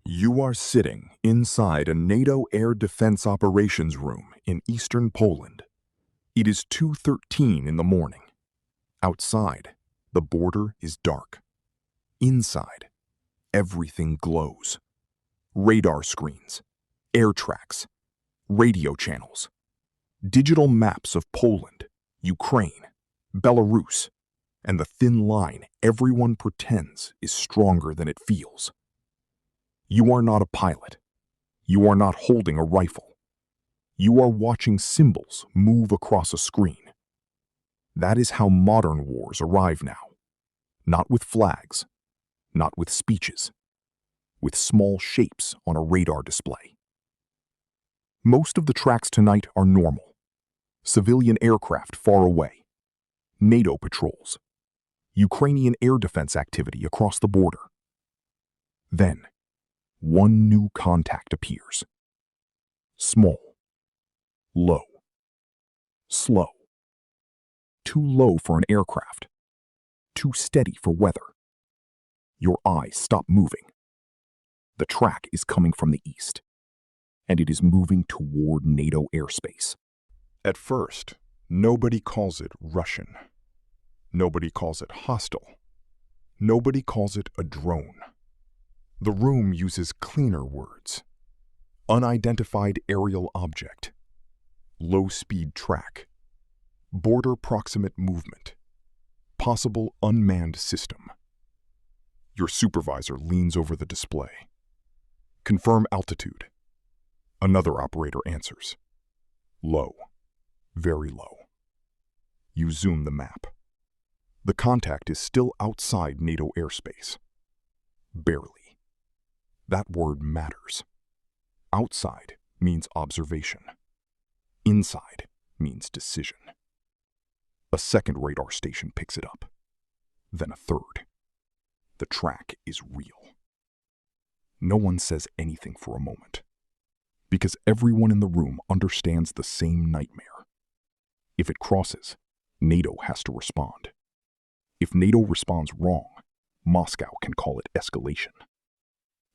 You are sitting inside a NATO air defense operations room in eastern Poland. It is 2:13 in the morning. Outside, the border is dark. Inside, everything glows. Radar screens, air tracks, radio channels, digital maps of Poland, Ukraine, Belarus, and the thin line everyone pretends is stronger than it feels. You are not a pilot. You are not holding a rifle. You are watching symbols move across a screen. That is how modern wars arrive now. Not with flags, not with speeches, with small shapes on a radar display. Most of the tracks tonight are normal. Civilian aircraft far away. NATO patrols. Ukrainian air defense activity across the border. Then, one new contact appears. Small, low, slow. Too low for an aircraft, too steady for weather. Your eyes stop moving. The track is coming from the east, and it is moving toward NATO airspace. At first, nobody calls it Russian. Nobody calls it hostile. Nobody calls it a drone. The room uses cleaner words. Unidentified aerial object. Low-speed track. Border proximate movement. Possible unmanned system. Your supervisor leans over the display. Confirm altitude. Another operator answers. Low. Very low. You zoom the map. The contact is still outside NATO airspace. Barely. That word matters. Outside means observation. Inside means decision. A second radar station picks it up. Then a third. The track is real. No one says anything for a moment, because everyone in the room understands the same nightmare. If it crosses, NATO has to respond. If NATO responds wrong, Moscow can call it escalation.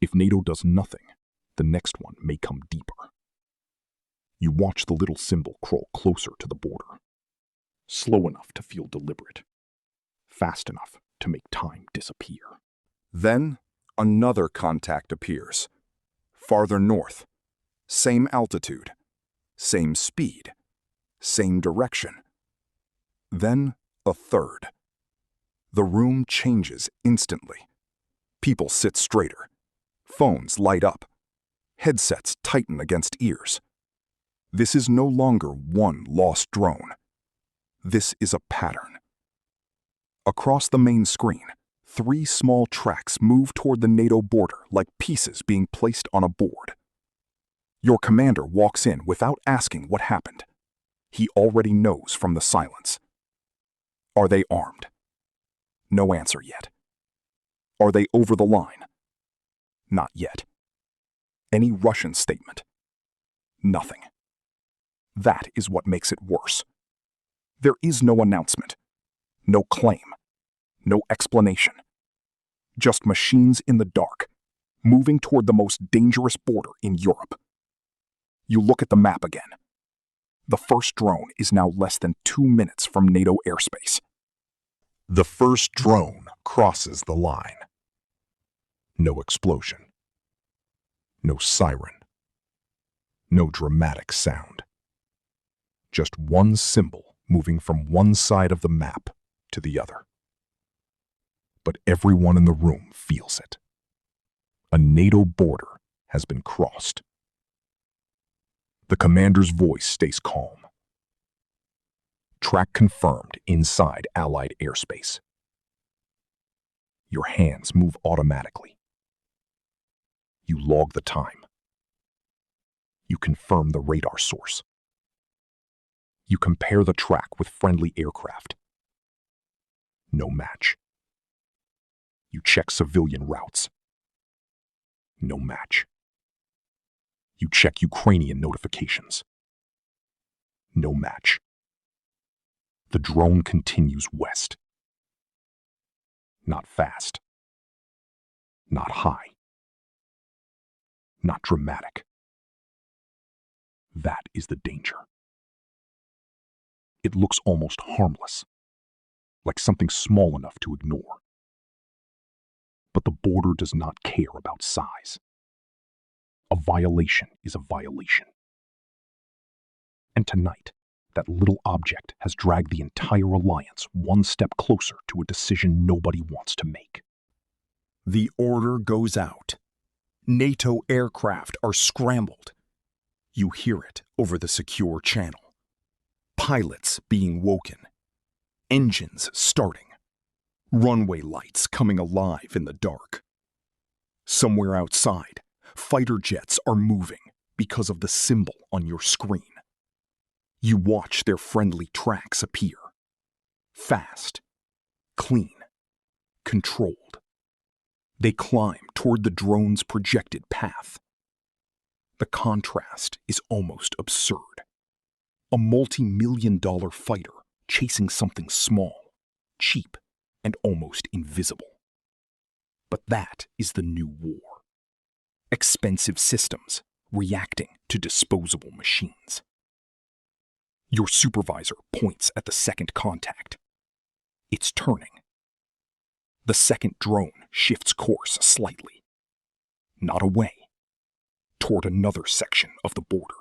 If NATO does nothing, the next one may come deeper. You watch the little symbol crawl closer to the border. Slow enough to feel deliberate. Fast enough to make time disappear. Then, another contact appears. Farther north. Same altitude. Same speed. Same direction. Then, a third. The room changes instantly. People sit straighter. Phones light up. Headsets tighten against ears. This is no longer one lost drone. This is a pattern. Across the main screen, 3 small tracks move toward the NATO border like pieces being placed on a board. Your commander walks in without asking what happened. He already knows from the silence. Are they armed? No answer yet. Are they over the line? Not yet. Any Russian statement? Nothing. That is what makes it worse. There is no announcement, no claim, no explanation. Just machines in the dark, moving toward the most dangerous border in Europe. You look at the map again. The first drone is now less than 2 minutes from NATO airspace. The first drone crosses the line. No explosion. No siren. No dramatic sound. Just one symbol moving from one side of the map to the other. But everyone in the room feels it. A NATO border has been crossed. The commander's voice stays calm. Track confirmed inside Allied airspace. Your hands move automatically. You log the time. You confirm the radar source. You compare the track with friendly aircraft. No match. You check civilian routes. No match. You check Ukrainian notifications. No match. The drone continues west. Not fast. Not high. not dramatic. That is the danger. It looks almost harmless, like something small enough to ignore. But the border does not care about size. A violation is a violation. And tonight, that little object has dragged the entire alliance one step closer to a decision nobody wants to make. The order goes out. NATO aircraft are scrambled. You hear it over the secure channel. Pilots being woken. Engines starting. Runway lights coming alive in the dark. Somewhere outside, fighter jets are moving because of the symbol on your screen. You watch their friendly tracks appear. Fast, clean, controlled. They climb toward the drone's projected path. The contrast is almost absurd. A multi-million-dollar fighter chasing something small, cheap, and almost invisible. But that is the new war. Expensive systems reacting to disposable machines. Your supervisor points at the second contact. It's turning. The second drone shifts course slightly. Not away. Toward another section of the border.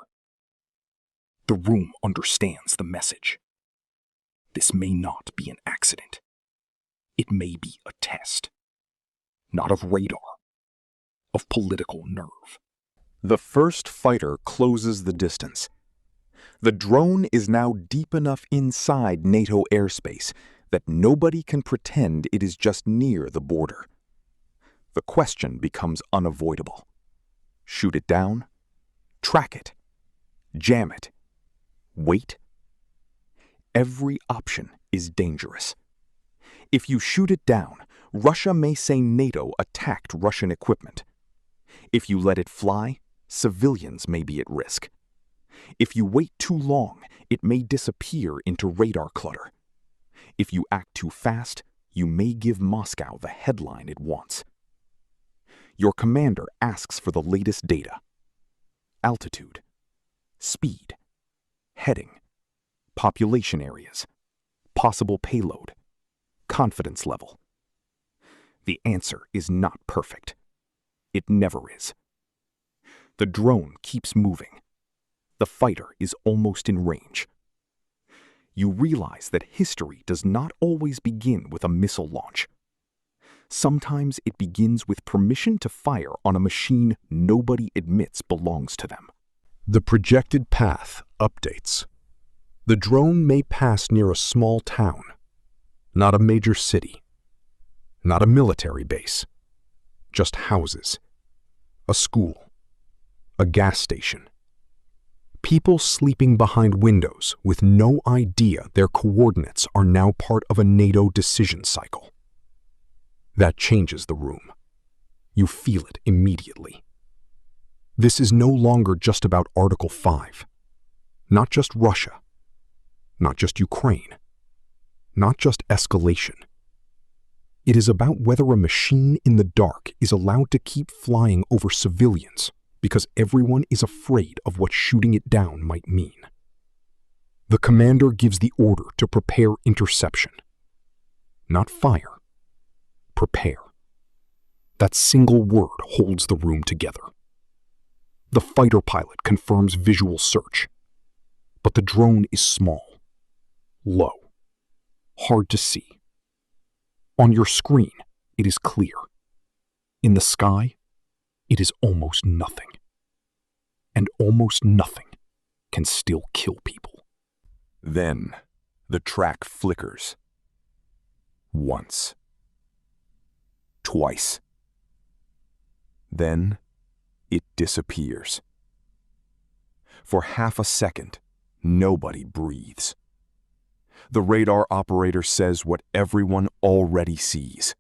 The room understands the message. This may not be an accident. It may be a test. Not of radar. Of political nerve. The first fighter closes the distance. The drone is now deep enough inside NATO airspace that nobody can pretend it is just near the border. The question becomes unavoidable. Shoot it down? Track it? Jam it? Wait? Every option is dangerous. If you shoot it down, Russia may say NATO attacked Russian equipment. If you let it fly, civilians may be at risk. If you wait too long, it may disappear into radar clutter. If you act too fast, you may give Moscow the headline it wants. Your commander asks for the latest data. Altitude, speed, heading, population areas, possible payload, confidence level. The answer is not perfect. It never is. The drone keeps moving. The fighter is almost in range. You realize that history does not always begin with a missile launch. Sometimes it begins with permission to fire on a machine nobody admits belongs to them. The projected path updates. The drone may pass near a small town, not a major city, not a military base, just houses, a school, a gas station. People sleeping behind windows with no idea their coordinates are now part of a NATO decision cycle. That changes the room. You feel it immediately. This is no longer just about Article 5. Not just Russia. Not just Ukraine. Not just escalation. It is about whether a machine in the dark is allowed to keep flying over civilians because everyone is afraid of what shooting it down might mean. The commander gives the order to prepare interception. Not fire. Prepare. That single word holds the room together. The fighter pilot confirms visual search, but the drone is small, low, hard to see. On your screen, it is clear. In the sky, it is almost nothing. And almost nothing can still kill people. Then the track flickers. Once. Twice. Then it disappears. For half a second, nobody breathes. The radar operator says what everyone already sees.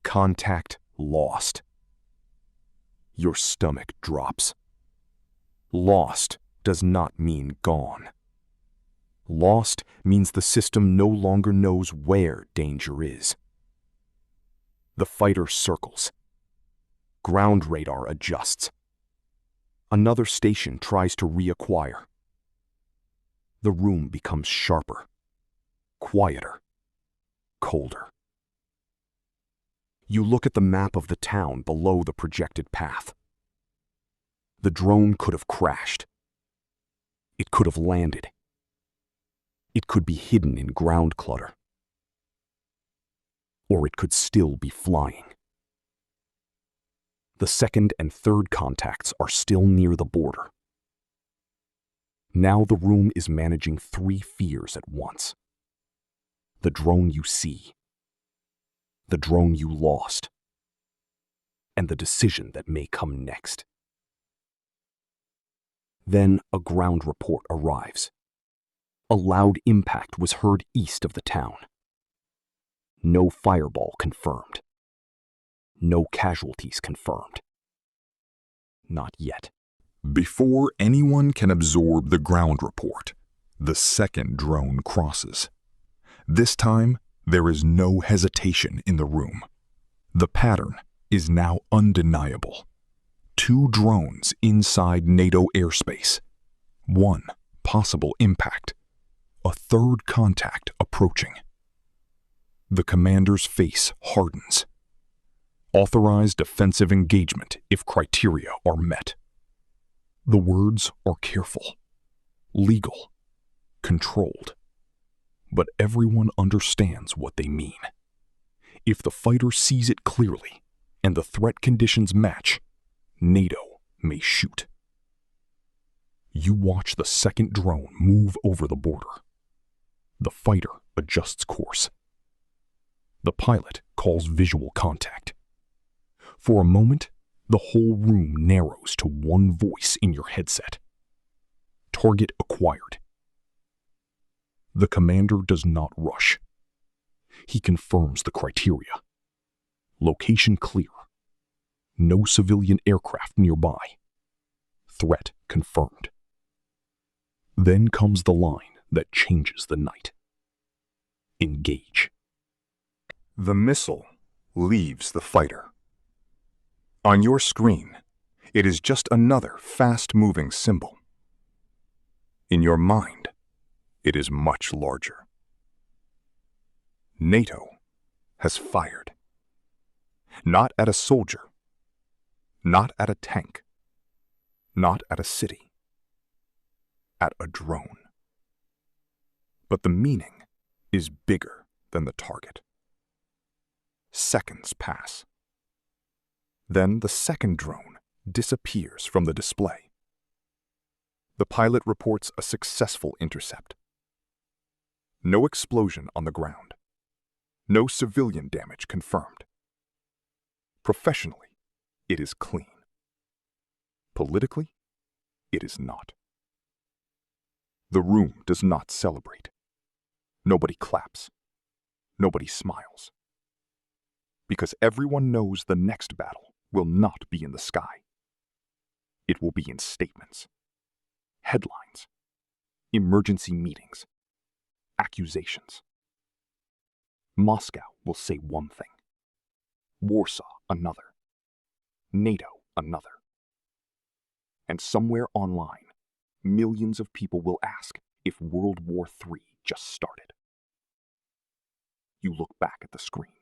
Contact lost. Your stomach drops. Lost does not mean gone. Lost means the system no longer knows where danger is. The fighter circles. Ground radar adjusts. Another station tries to reacquire. The room becomes sharper, quieter, colder. You look at the map of the town below the projected path. The drone could have crashed. It could have landed. It could be hidden in ground clutter. Or it could still be flying. The second and third contacts are still near the border. Now the room is managing 3 fears at once. The drone you see, the drone you lost, and the decision that may come next. Then a ground report arrives. A loud impact was heard east of the town. No fireball confirmed. No casualties confirmed. Not yet. Before anyone can absorb the ground report, the second drone crosses. This time, there is no hesitation in the room. The pattern is now undeniable. 2 drones inside NATO airspace. 1 possible impact. A third contact approaching. The commander's face hardens. Authorized defensive engagement if criteria are met. The words are careful, legal, controlled, but everyone understands what they mean. If the fighter sees it clearly and the threat conditions match, NATO may shoot. You watch the second drone move over the border. The fighter adjusts course. The pilot calls visual contact. For a moment, the whole room narrows to one voice in your headset. Target acquired. The commander does not rush. He confirms the criteria. Location clear. No civilian aircraft nearby. Threat confirmed. Then comes the line that changes the night. Engage. The missile leaves the fighter. On your screen, it is just another fast-moving symbol. In your mind, it is much larger. NATO has fired. Not at a soldier, not at a tank, not at a city, at a drone. But the meaning is bigger than the target. Seconds pass. Then the second drone disappears from the display. The pilot reports a successful intercept. No explosion on the ground. No civilian damage confirmed. Professionally, it is clean. Politically, it is not. The room does not celebrate. Nobody claps. Nobody smiles. Because everyone knows the next battle will not be in the sky. It will be in statements, headlines, emergency meetings, accusations. Moscow will say one thing, Warsaw another, NATO another. And somewhere online, millions of people will ask if World War III just started. You look back at the screen.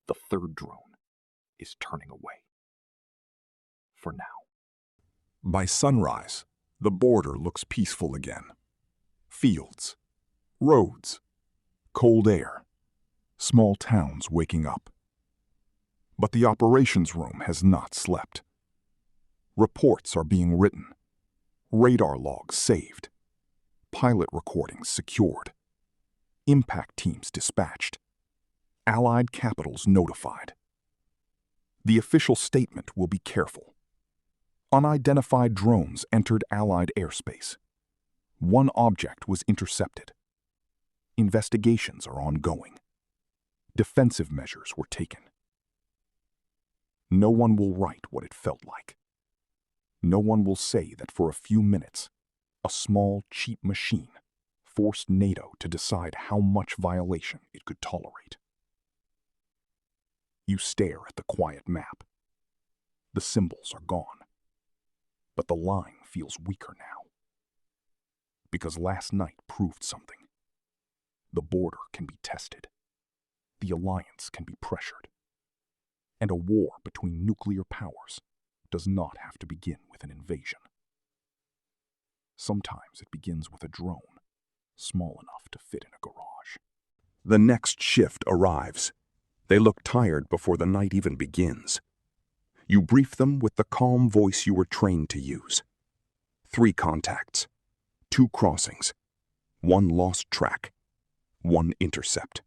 The third drone is turning away. For now. By sunrise, the border looks peaceful again. Fields, roads, cold air, small towns waking up. But the operations room has not slept. Reports are being written, radar logs saved, pilot recordings secured, impact teams dispatched, Allied capitals notified. The official statement will be careful. Unidentified drones entered Allied airspace. 1 object was intercepted. Investigations are ongoing. Defensive measures were taken. No one will write what it felt like. No one will say that for a few minutes, a small, cheap machine forced NATO to decide how much violation it could tolerate. You stare at the quiet map. The symbols are gone. But the line feels weaker now. Because last night proved something. The border can be tested. The alliance can be pressured. And a war between nuclear powers does not have to begin with an invasion. Sometimes it begins with a drone, small enough to fit in a garage. The next shift arrives. They look tired before the night even begins. You brief them with the calm voice you were trained to use. 3 contacts, 2 crossings, 1 lost track, 1 intercept.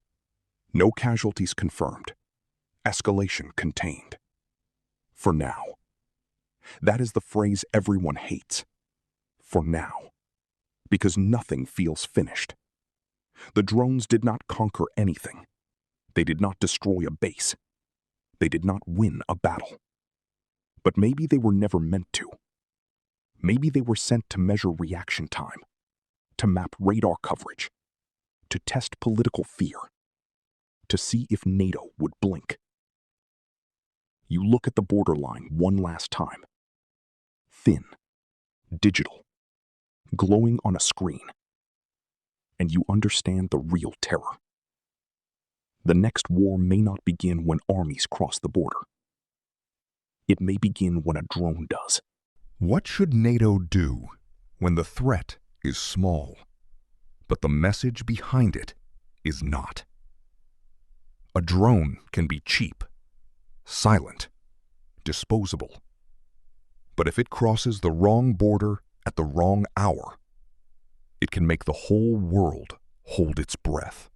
No casualties confirmed. Escalation contained. For now. That is the phrase everyone hates. For now. Because nothing feels finished. The drones did not conquer anything. They did not destroy a base. They did not win a battle. But maybe they were never meant to. Maybe they were sent to measure reaction time, to map radar coverage, to test political fear, to see if NATO would blink. You look at the borderline one last time. Thin, digital, glowing on a screen. And you understand the real terror. The next war may not begin when armies cross the border. It may begin when a drone does. What should NATO do when the threat is small, but the message behind it is not? A drone can be cheap, silent, disposable. But if it crosses the wrong border at the wrong hour, it can make the whole world hold its breath.